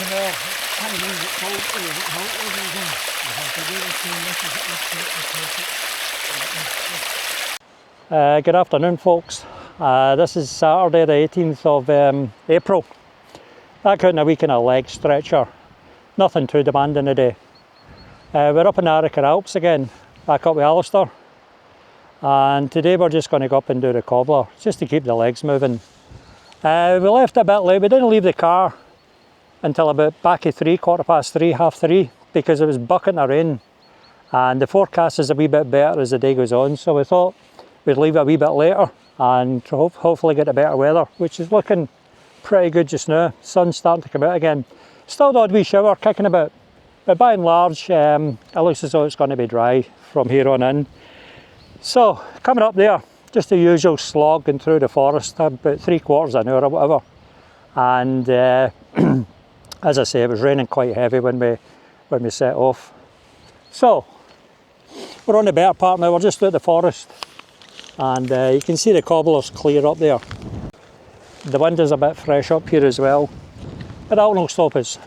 Good afternoon, folks. This is Saturday the 18th of April. Back out in a wee kind of leg stretcher. Nothing too demanding today. We're up in the Arctic Alps again, back up with Alistair. And today we're just going to go up and do the Cobbler, just to keep the legs moving. We left a bit late. We didn't leave the car until about back at 3, quarter past 3, half 3, because it was bucketing the rain. And the forecast is a wee bit better as the day goes on, so we thought we'd leave it a wee bit later and hopefully get a better weather, which is looking pretty good just now. Sun's starting to come out again. Still the odd wee shower kicking about, but by and large it looks as though it's going to be dry from here on in. So coming up there, just the usual slog going through the forest, about 3/4 of an hour or whatever. And as I say, it was raining quite heavy when we set off. So we're on the better part now. We're just out the forest, and you can see the Cobbler's clear up there. The wind is a bit fresh up here as well, but that won't stop us.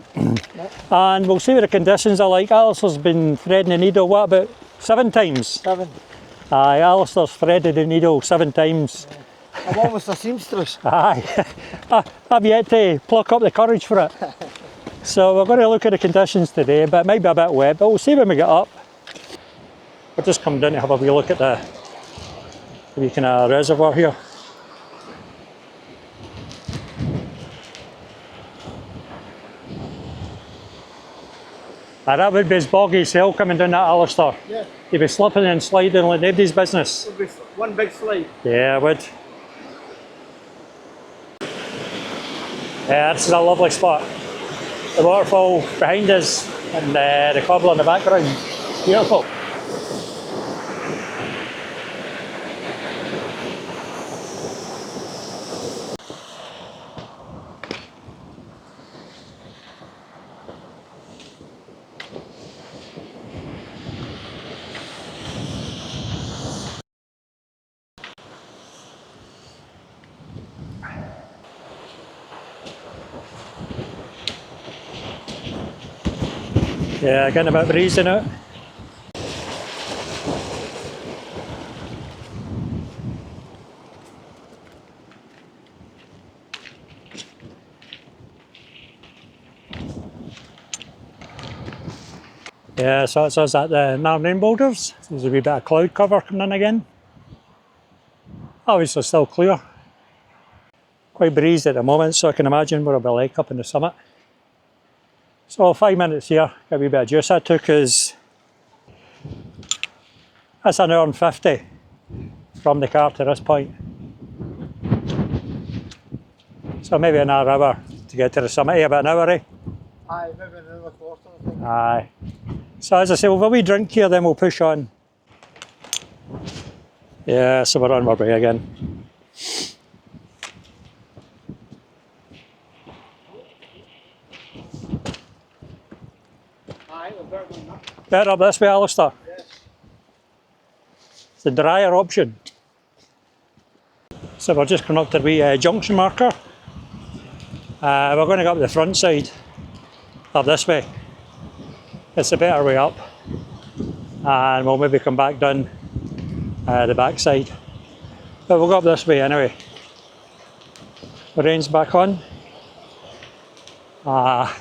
And we'll see what the conditions are like. Alistair's been threading the needle, what, about 7 times? 7. Aye, Alistair's threaded the needle 7 times. Yeah. I'm almost a seamstress. Aye, I've yet to pluck up the courage for it. So we're going to look at the conditions today, but it might be a bit wet, but we'll see when we get up. We'll just come down to have a wee look at the wee kind of reservoir here. That would be as boggy as hell coming down that Alistair. Yeah. You'd be slipping and sliding like nobody's business. It would be one big slide. Yeah, it would. Yeah, this is a lovely spot. The waterfall behind us and the Cobbler in the background. Beautiful. Yeah, getting a bit breezy now. Yeah, so it's us at the Narnain Boulders. There's a wee bit of cloud cover coming in again. Obviously still clear. Quite breezy at the moment, so I can imagine we'll be like up in the summit. So 5 minutes here, get a wee bit of juice. That took us, that's an hour and 50 from the car to this point. So maybe another hour to get to the summit. About an hour, eh? Aye, maybe another quarter, I think. Aye. So as I say, we'll have a wee drink here, then we'll push on. Yeah, so we're on our way again. Aye, we're better than that. Better up this way, Alistair. Yes. It's the drier option. So we're just going up to the wee junction marker. We're going to go up the front side, up this way. It's a better way up. And we'll maybe come back down the back side. But we'll go up this way anyway. The rain's back on.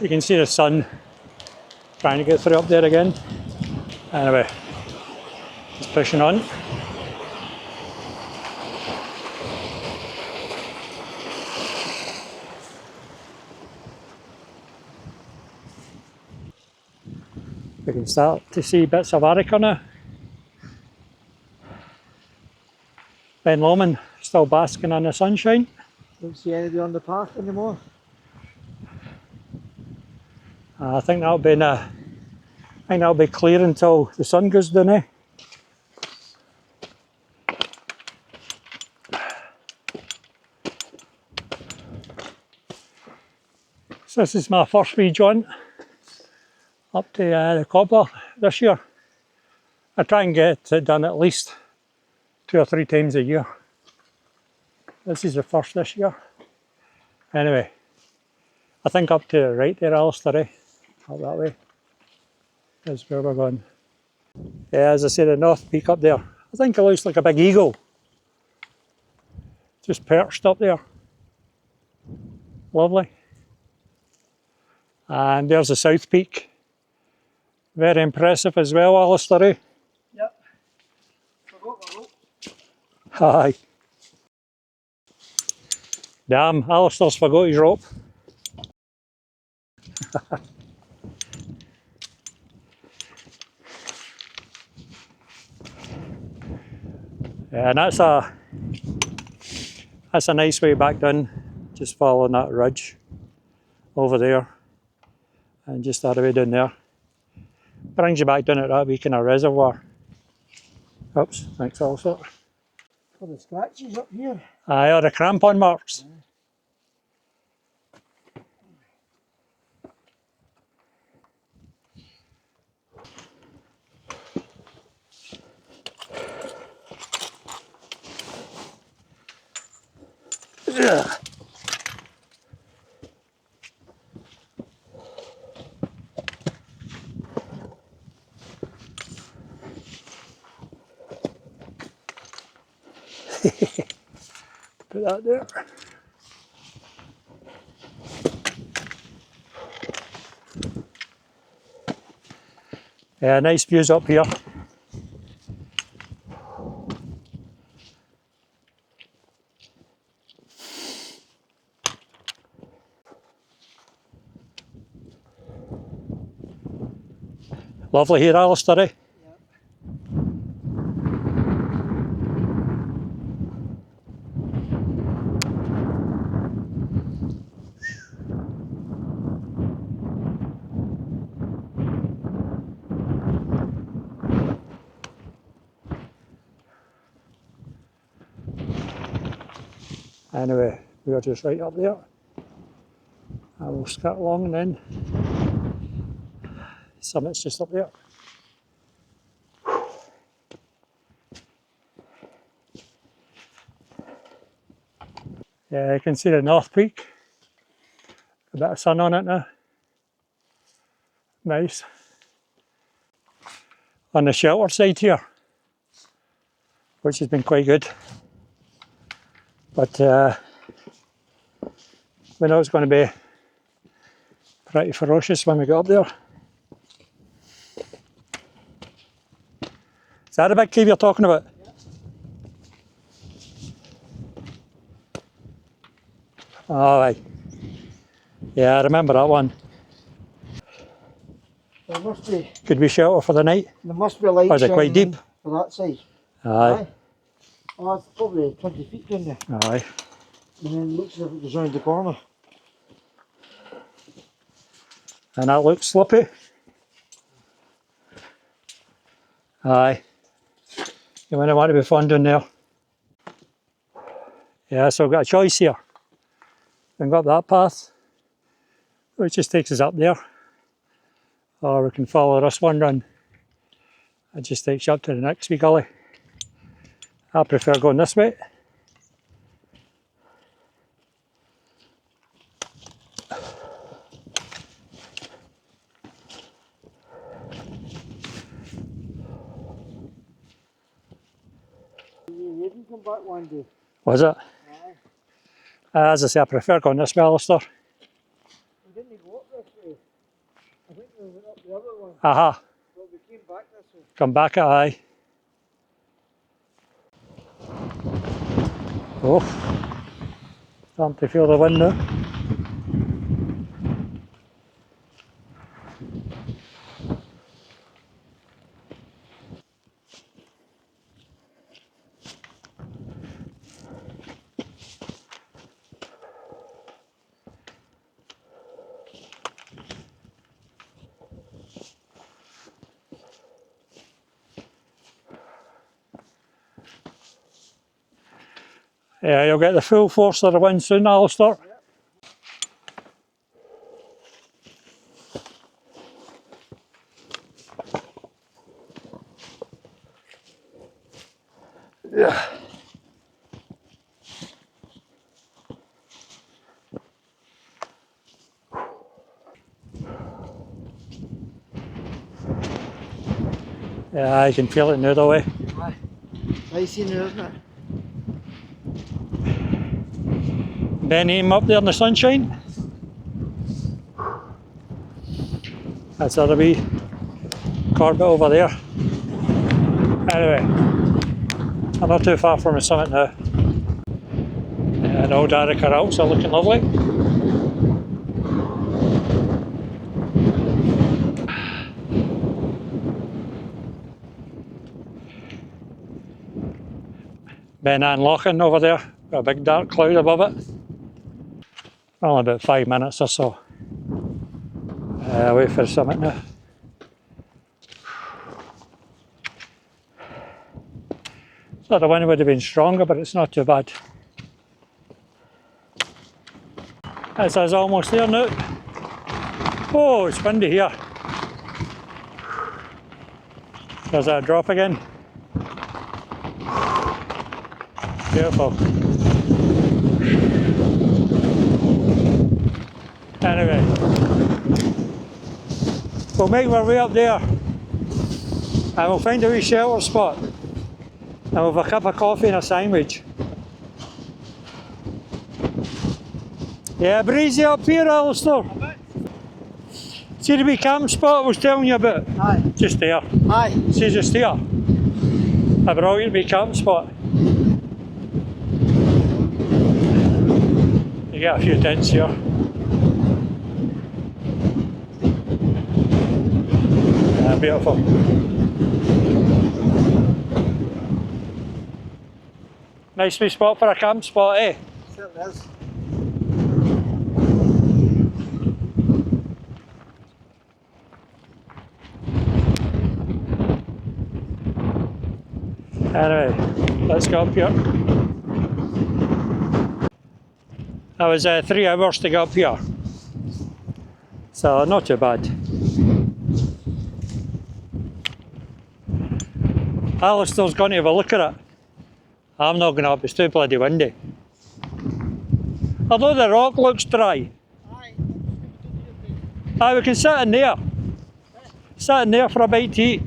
You can see the sun trying to get through up there again. Anyway, just pushing on. We can start to see bits of Arica now. Ben Lomond still basking in the sunshine. Don't see anybody on the path anymore. I think that'll be clear until the sun goes down, eh? So this is my first wee jaunt up to the Cobbler this year. I try and get it done at least 2 or 3 times a year. This is the first this year. Anyway, I think up to the right there, Alistair, eh? Up that way. That's where we're going. Yeah, as I say, the North Peak up there. I think it looks like a big eagle. Just perched up there. Lovely. And there's the South Peak. Very impressive as well, Alistair, eh? Yep. Forgot my rope. Aye. Damn, Alistair's forgot his rope. Yeah, and that's a nice way back down, just following that ridge over there, and just that way down there. Brings you back down at that wee kind of reservoir. Oops, thanks Alistair. For the scratches up here. Aye, or the crampon marks. Yeah. Put that there. Yeah, nice views up here. Lovely here, Alistair, eh? Anyway, we are just right up there. And we'll skirt along and then summit's just up there. Yeah, you can see the North Peak. A bit of sun on it now. Nice. On the shelter side here, which has been quite good. But we know it's going to be pretty ferocious when we get up there. Is that a big cave you're talking about? Oh, aye. Yeah, I remember that one. There must be. Could we shelter for the night? There must be a light. Or is it quite deep? For that side. Aye. Oh, it's probably 20 feet down there. Aye. And then it looks as if it goes round the corner. And that looks slippy. Aye. You wouldn't want to be fun down there. Yeah, so we've got a choice here. We can go up that path, which just takes us up there. Or we can follow this one run. It just takes you up to the next wee gully. I prefer going this way. You didn't come back one day. Was it? Aye. As I say, I prefer going this way, Alistair. We didn't go up this way. I think we went up the other one. Aha. But we came back this way. Come back at aye. Oh. Starting to feel the wind now. Yeah, you'll get the full force of the wind soon, Alistair. Yeah. Yeah, I can feel it now though, eh? Aye. Icy now, isn't it? Ben aim up there in the sunshine. That's other wee Corbett over there. Anyway, I'm not too far from the summit now. And old Arica Alps are looking lovely. Ben Lochan over there, got a big dark cloud above it. Only about 5 minutes or so. Wait for the summit now. Thought the wind would have been stronger, but it's not too bad. This is almost there now. Oh, it's windy here. There's that drop again. Beautiful. Anyway, we'll make our way up there and we'll find a wee shelter spot and we'll have a cup of coffee and a sandwich. Yeah, breezy up here, Alistair. See the wee camp spot I was telling you about? Aye. Just there. Aye. See, just there. A brilliant wee camp spot. You get a few tents here. Beautiful. Nice wee spot for a camp spot, eh? Certainly is. Anyway, let's go up here. That was 3 hours to get up here, so not too bad. Alistair's going to have a look at it. I'm not going up, it's too bloody windy. Although the rock looks dry. Aye, we can sit in there. Sit in there for a bite to eat.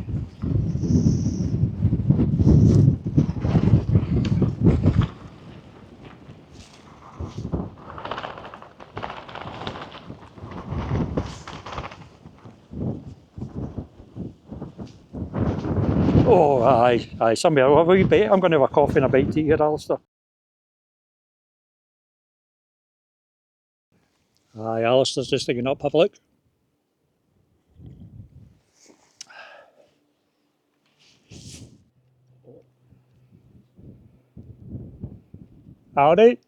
Oh, aye, somebody will have a wee bite. I'm going to have a coffee and a bite to eat here, Alistair. Aye, Alistair's just taking up, have a look. Howdy.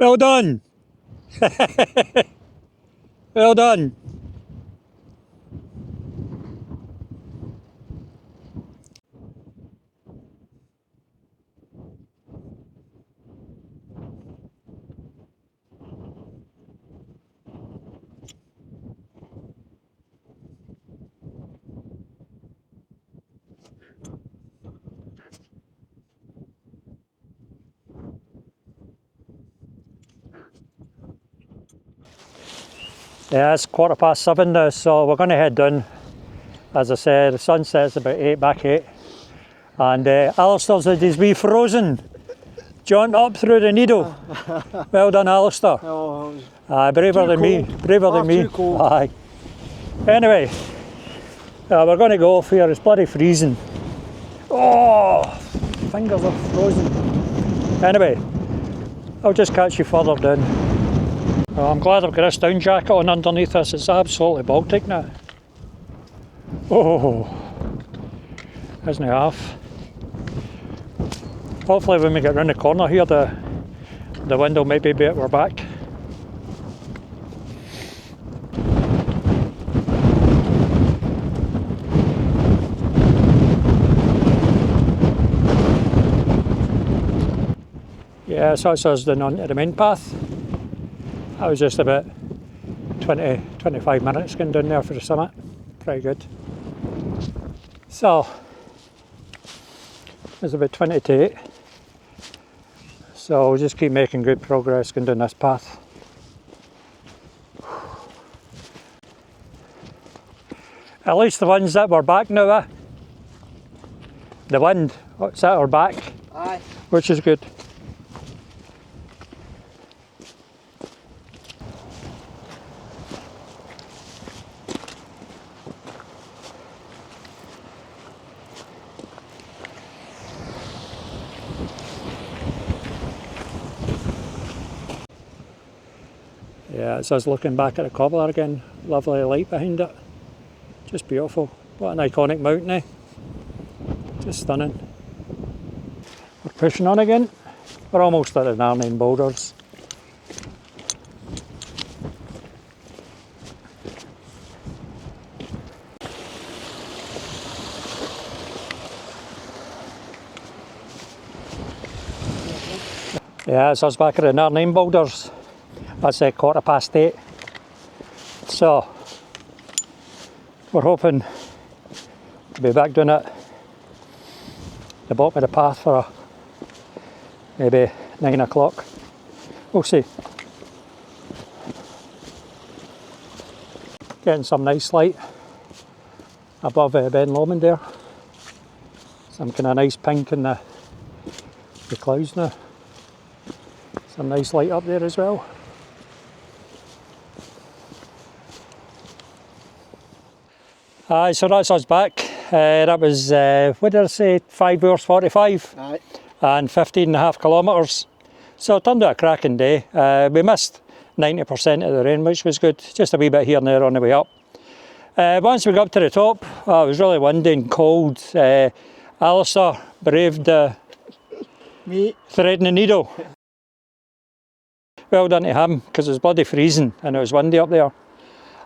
Well done. Well done. Yeah, it's 7:15 now, so we're going to head down. As I said, the sun sets about 8, and Alistair's had his wee frozen jaunt up through the needle. Well done, Alistair. Oh, braver than me. Braver than me. Aye. Anyway, we're going to go off here. It's bloody freezing. Oh, fingers are frozen. Anyway, I'll just catch you further down. Well, I'm glad I've got this down jacket on underneath this. It's absolutely Baltic now. Oh, isn't it half? Hopefully when we get round the corner here, the wind will maybe be at our back. Yeah, so that's us down onto the main path. That was just about 20-25 minutes going down there for the summit. Pretty good. So, it's about 20 to 8. So we'll just keep making good progress going down this path. At least the ones that were back now, the wind, what's that, are back? Aye. Which is good. Yeah, it's us looking back at the Cobbler again. Lovely light behind it. Just beautiful. What an iconic mountain, eh? Just stunning. We're pushing on again. We're almost at the Narnian boulders. Yeah, it's us back at the Narnian boulders. That's 8:15. So, we're hoping to be back down at the bottom of the path for maybe 9 o'clock. We'll see. Getting some nice light above Ben Lomond there. Some kind of nice pink in the clouds now. Some nice light up there as well. Aye, so that's us back. That was, what did I say, 5 hours 45? Aye. And 15.5 kilometres. So it turned out a cracking day. We missed 90% of the rain, which was good. Just a wee bit here and there on the way up. Once we got up to the top, it was really windy and cold. Alistair braved the threading the needle. Well done to him, because it was bloody freezing and it was windy up there.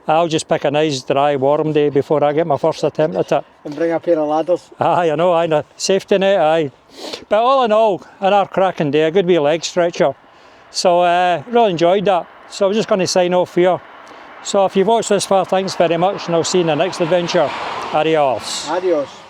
I'll just pick a nice, dry, warm day before I get my first attempt at it. And bring a pair of ladders. Aye, I know, aye, a safety net, aye. But all in all, another cracking day, a good wee leg stretcher. So, really enjoyed that. So I'm just going to sign off here. So if you've watched this far, thanks very much, and I'll see you in the next adventure. Adios. Adios.